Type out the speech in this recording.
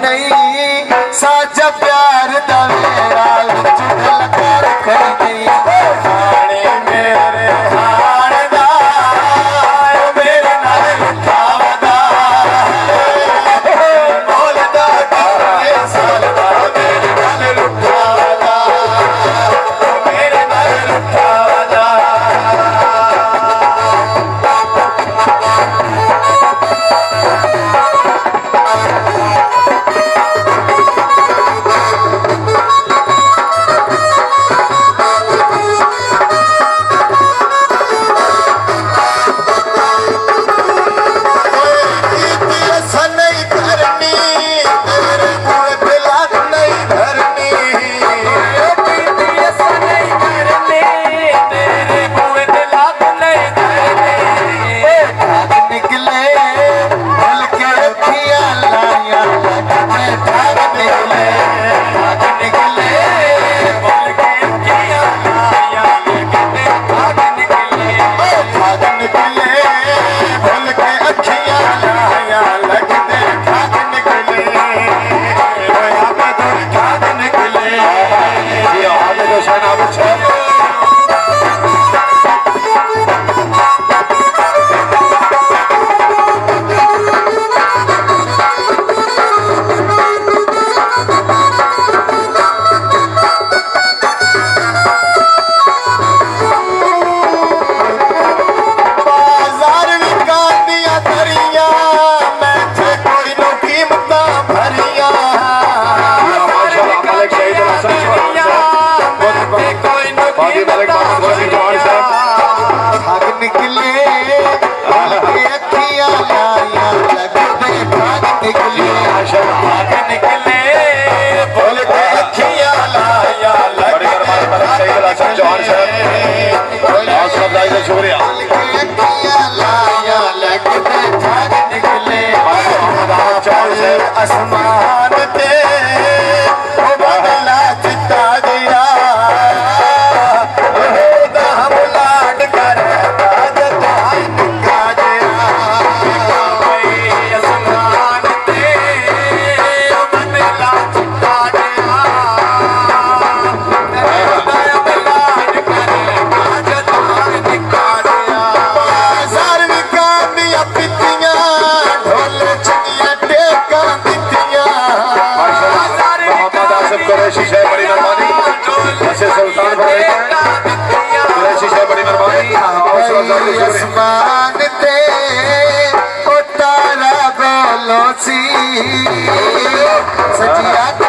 नहीं साचा प्यार दा मेरा चुगल कर कोई नहीं हाणे मेरे हाण दा मेरे नाल लुटावदा बोलदा कितने साल दा मेरे नाल लुटावदा मेरे नाल लुटावदा आसमान ते बदला चिता दिया हम लाड कर आसमान ते बदला चिता दिया कुरैशी शह बड़ी मेहरबानी ऐसे सुल्तान कुरैशी शह बड़ी मेहरबानी आसमान ते तारा बोलो सी सजिया